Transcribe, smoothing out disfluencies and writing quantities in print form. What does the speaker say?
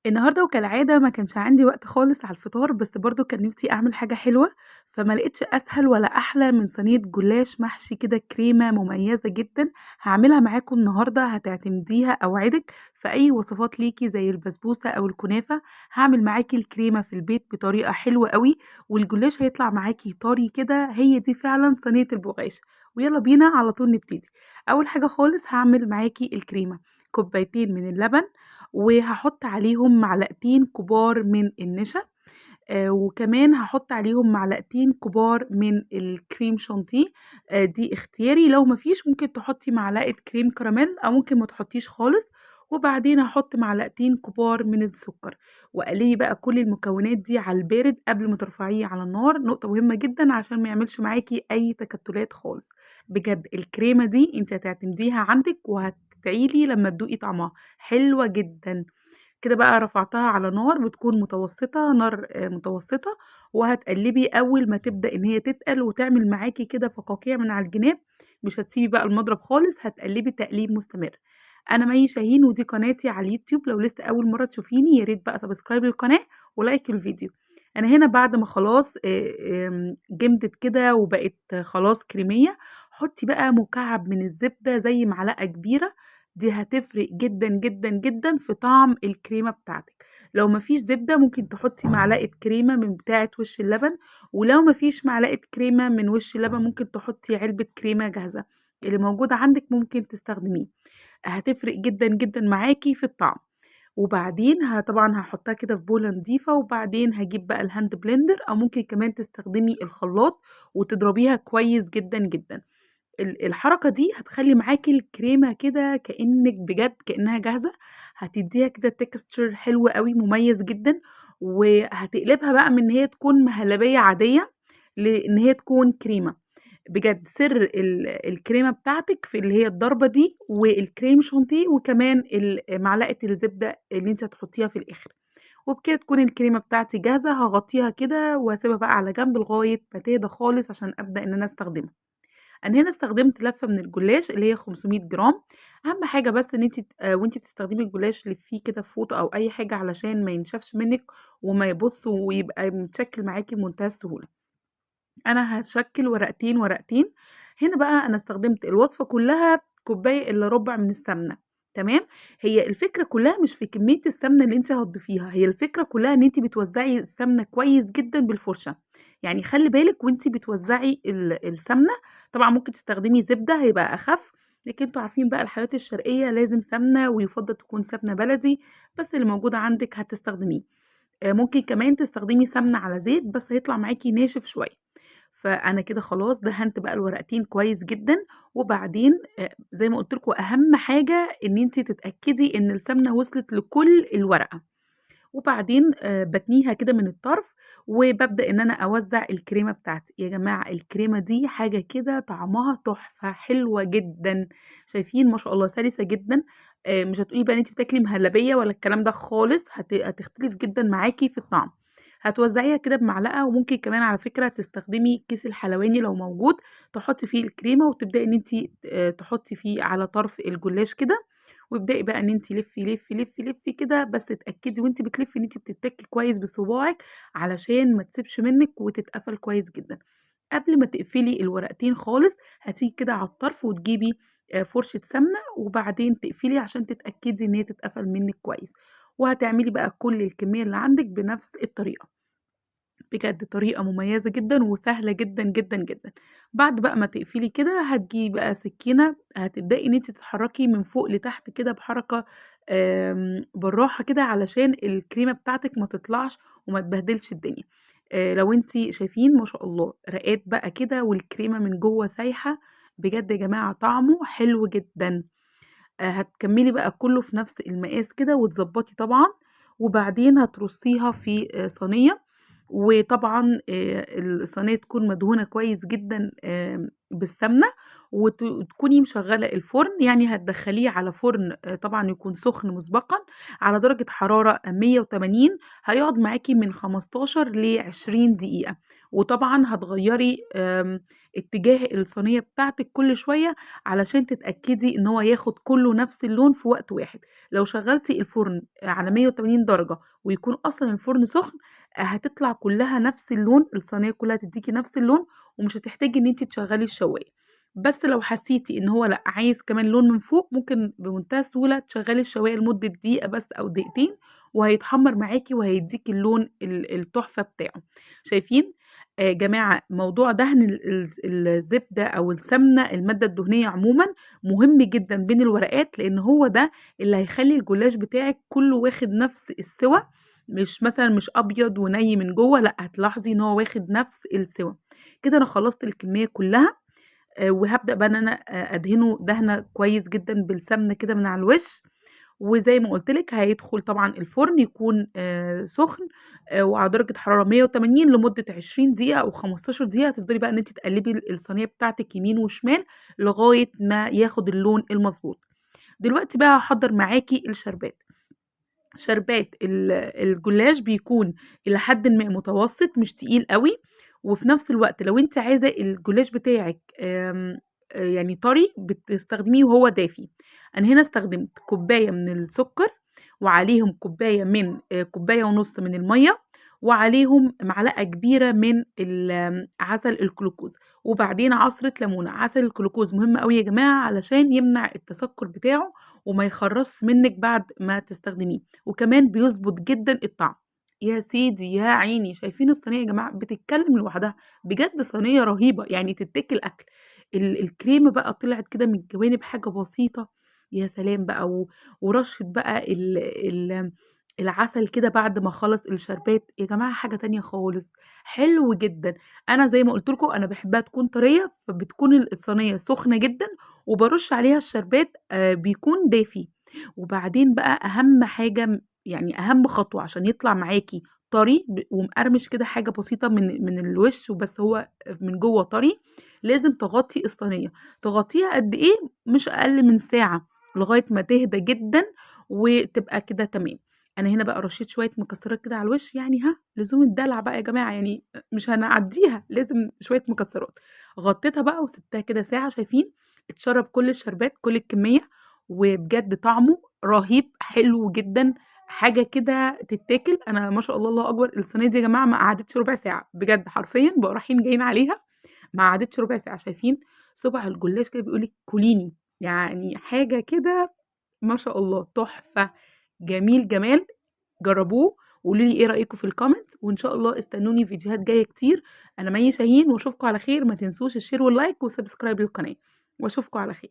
النهارده وكالعادة ما كانش عندي وقت خالص على الفطار، بس برضه كان نِفْسي أعمل حاجة حلوة، فما لقيتش أسهل ولا أحلى من صينية جلاش محشي كده كريمة مميزة جدًا، هاعملها معاكم النهارده هتعتمديها أوعدِك في أي وصفات ليكِ زي البسبوسة أو الكنافة، هاعمل معاكِ الكريمة في البيت بطريقة حلوة أوي، والجلاش هيطلع معاكِ طري كده، هي دي فعلًا صينية البُغاش، ويالّا بينا على طول نبتدي. أول حاجة خالص هاعمل معاكِ الكريمة، كوبايتين من اللبن وهاحط عليهم معلقتين كبار من النشا، وكمان هاحط عليهم معلقتين كبار من الكريم شانتيه، دي اختياري، لو ما فيش ممكن تحطي معلقة كريم كراميل أو ممكن ما تحطيش خالص، وبعدين هاحط معلقتين كبار من السكر، وقلبي بقى كل المكونات دي على البارد قبل ما ترفعيه على النار، نقطة مهمة جدًا عشان ما يعملش معاكِ أي تكتلات خالص، بجد الكريمة دي أنتِ هتعتمديها عندِك وهتدعي لي لمّا تدوقي طعمها. حلوة جدًا. كده بقى رفعتها على نار بتكون متوسطة، نار متوسطة، وهتقلّبي أول ما تبدأ إن هي تتقل وتعمل معاكِ كده فقاقيع من على الجناب، مش هتسيبي بقى المضرب خالص، هتقلّبي تقليب مستمر. أنا مي شاهين ودي قناتي على اليوتيوب، لو لسه أول مرّة تشوفيني يا ريت بقى سبسكرايب للقناة ولايك للفيديو. أنا هنا بعد ما خلاص جمدت كده وبقت خلاص كريمية، حُطّي بقى مكعب من الزبدة زي معلقة كبيرة، دي هتفرق جدًا، جدًا، جدًا في طعم الكريمة بتاعتِك. لو ما فيش زبدة ممكن تحطّي معلقة كريمة من بتاعة وش اللبن، ولو ما فيش معلقة كريمة من وش اللبن ممكن تحطّي علبة كريمة جاهزة، اللي موجود عندِك ممكن تستخدميه. هتفرق جدًا، جدًا معاكِ في الطعم. وبعدين طبعًا هاحطها كده في بولة نضيفة، وبعدين هاجيب بقى الهاند بلندر أو ممكن كمان تستخدمي الخلاط وتضربيها كويس جدًا، جدًا. الحركة دي هتخلّي معاكِ الكريمة كده كإنِّك بجد كإنها جاهزة، هتدّيها كده texture حلو أوي مميز جدًا، وهتقلبها بقى من إن هي تكون مهلبية عادية، لإن هي تكون كريمة. بجد سر الكريمة بتاعتِك في اللي هي الضربة دي والكريم شانتيه وكمان معلقة الزبدة اللي أنتِ هتحطيها في الآخر. وبكده تكون الكريمة بتاعتي جاهزة، هاغطّيها كده واسيبها بقى على جنب لغاية ما تهدى خالص عشان أبدأ إن أنا أستخدمها. أنا هنا استخدمت لفة من الجلاش اللي هي 500 جرام، أهم حاجة بس إن أنتِ وأنتِ بتستخدمي الجلاش لفّيه كده في فوطة أو أي حاجة علشان ما ينشفش منِّك وما يبُص ويبقى متشكِّل معاكِ بمنتهى السهولة. أنا هاشكِّل ورقتين، ورقتين، هنا بقى أنا استخدمت الوصفة كلّها كوباية إلا ربع من السمنة، تمام، هي الفكرة كلّها مش في كمية السمنة اللي أنتِ هتضيفيها، هي الفكرة كلّها إن أنتِ بتوزّعي السمنة كويس جدًا بالفرشة، يعني خلّي بالِك وأنتِ بتوزّعي السمنة، طبعًا ممكن تستخدمي زبدة هيبقى أخف، لكن أنتم عارفين بقى الحلويات الشرقية لازم سمنة ويُفضّل تكون سمنة بلدي، بس اللي موجود عندِك هتستخدميه. ممكن كمان تستخدمي سمنة على زيت بس هيطلع معاكِ ناشف شوية. فأنا كده خلاص دهنت بقى الورقتين كويس جدًا، وبعدين زي ما قُلت لكم أهم حاجة إن أنتِ تتأكدي إن السمنة وصلت لكل الورقة. وبعدين باتنيها كده من الطرف، وبابدأ إن أنا أوزّع الكريمة بتاعتي، يا جماعة الكريمة دي حاجة كده طعمها تحفة، حلوة جدًا، شايفين ما شاء الله سلسة جدًا، مش هتقولي بقى إن أنتِ بتاكلي مهلبية ولا الكلام ده خالص، هتختلف جدًا معاكِ في الطعم. هتوزّعيها كده بمعلقة، وممكن كمان على فكرة تستخدمي كيس الحلواني لو موجود، تحطّي فيه الكريمة وتبدئي إن أنتِ تحطّي فيه على طرف الجلاش كده، وابدئي بقى إن أنتِ لفّي، لفّي، لفّي، لفّي كده، بس اتأكدي وأنتِ بتلفّي إن أنتِ بتتّكي كويس بصباعِك علشان ما تسيبش منِّك وتتقفل كويس جدًا. قبل ما تقفلي الورقتين خالص، هتيجي كده على الطرف وتجيبي فرشة سمنة وبعدين تقفلي عشان تتأكدي إن هي تتقفل منِّك كويس، وهتعملي بقى كل الكمية اللي عندِك بنفس الطريقة. بجد طريقة مميزة جدًا وسهلة جدًا، جدًا، جدًا. بعد بقى ما تقفلي كده هتجيبي بقى سكينة هتبدئي إن أنتِ تتحركي من فوق لتحت كده بحركة بالراحة كده علشان الكريمة بتاعتِك ما تطلعش وما تبهدلش الدنيا. لو أنتِ شايفين ما شاء الله رقات بقى كده والكريمة من جوّه سايحة، بجد يا جماعة طعمه حلو جدًا. هتكمّلي بقى كلّه في نفس المقاس كده وتضبّطي طبعًا، وبعدين هترصيها في صينية، وطبعًا الصينية تكون مدهونة كويس جدًا بالسمنة، وتكوني مشغّلة الفرن، يعني هتدخّليه على فرن طبعًا يكون سُخن مسبقًا على درجة حرارة 180. هيقعد معاكِ من 15 ل20 دقيقة، وطبعًا هتغيّري اتجاه الصينية بتاعتِك كل شوية علشان تتأكدي إن هو ياخد كُلّه نفس اللون في وقت واحد. لو شغّلتِ الفرن على 180 درجة ويكون أصلًا الفرن سُخن، هتطلع كلّها نفس اللون، الصينية كلّها تدّيكِ نفس اللون، ومش هتحتاجي إن أنتِ تشغّلي الشواية. بس لو حسيتِ إن هو لأ، عايز كمان لون من فوق، ممكن بمنتهى السهولة تشغّلي الشواية لمدة دقيقة بس أو دقيقتين، وهيتحمّر معاكِ وهيدّيكِ اللون التحفة بتاعه. شايفين؟ جماعة، موضوع دهن الزبدة أو السمنة، المادة الدهنية عمومًا، مهم جدًا بين الورقات، لإن هو ده اللي هيخلّي الجلاش بتاعِك كلّه واخد نفس السِوَى، مش مثلًا مش أبيض ونَيّ من جوّه، لأ، هتلاحظي إن هو واخد نفس السِوَى. كده أنا خلّصت الكمية كلّها. وهابدأ بقى إن أنا أدهنه دهنة كويس جدًا بالسمنة كده من على الوش، وزي ما قُلت لِك هيدخل طبعًا الفرن يكون سُخن وعلى درجة حرارة 180 لمدة 20 دقيقة أو 15 دقيقة. هتفضلي بقى إن أنتِ تقلّبي الصينية بتاعتِك يمين وشمال لغاية ما ياخد اللون المضبوط. دلوقتي بقى هاحضّر معاكِ الشربات. شربات الجلاش بيكون إلى حدٍ ما متوسط، مش تقيل أوي، وفي نفس الوقت لو أنتِ عايزة الجلاش بتاعِك يعني طري بتستخدميه وهو دافي. أنا هنا استخدمت كوباية من السكر، وعليهم كوباية ونُص من المَيّة، وعليهم معلقة كبيرة من عسل الجلوكوز، وبعدين عصرة ليمونة. عسل الجلوكوز مهم أوي يا جماعة علشان يمنع التسكر بتاعه وما يخرّصش منِّك بعد ما تستخدميه، وكمان بيضبط جدًا الطعم. يا سيدي يا عيني، شايفين الصينية يا جماعة بتتكلم لوحدها، بجد صينية رهيبة يعني تتاكل أكل. الكريمة بقى طلعت كده من الجوانب حاجة بسيطة، يا سلام بقى ورشة بقى ال العسل كده بعد ما خلص الشربات، يا جماعة حاجة تانية خالص، حلو جدًا. أنا زي ما قُلت لكم أنا باحبها تكون طرية، فبتكون الصينية سخنة جدًا وبارُش عليها الشربات بيكون دافي. وبعدين بقى أهم حاجة يعني أهم خطوة عشان يطلع معاكِ طري ومقرمش كده حاجة بسيطة من الوش وبس هو من جوّه طري، لازم تغطّي الصينية. تغطّيها قد إيه؟ مش أقل من ساعة لغاية ما تهدى جدًا وتبقى كده تمام. أنا هنا بقى رشيت شوية مكسرات كده على الوش، يعني لزوم الدلع بقى يا جماعة، يعني مش هنعدّيها، لازم شوية مكسرات. غطّيتها بقى وسِبتها كده ساعة. شايفين؟ اتشرب كل الشربات، كل الكمية، وبجد طعمه رهيب، حلو جدًا، حاجة كده تتاكل. أنا ما شاء الله، الله أكبر، الصينية دي يا جماعة ما قعدتش ربع ساعة، بجد حرفيًا بقوا رايحين جايين عليها، ما قعدتش ربع ساعة. شايفين؟ صُبع الجلاش كده بيقول لِك كُليني، يعني حاجة كده ما شاء الله تحفة، جميل جمال. جرّبوه وقولوا لي إيه رأيكم في الcomment، وإن شاء الله استنوني فيديوهات جاية كتير. أنا مي شاهين واشوفكم على خير. ما تنسوش الshare والlike وsubscribe للقناة، واشوفكم على خير.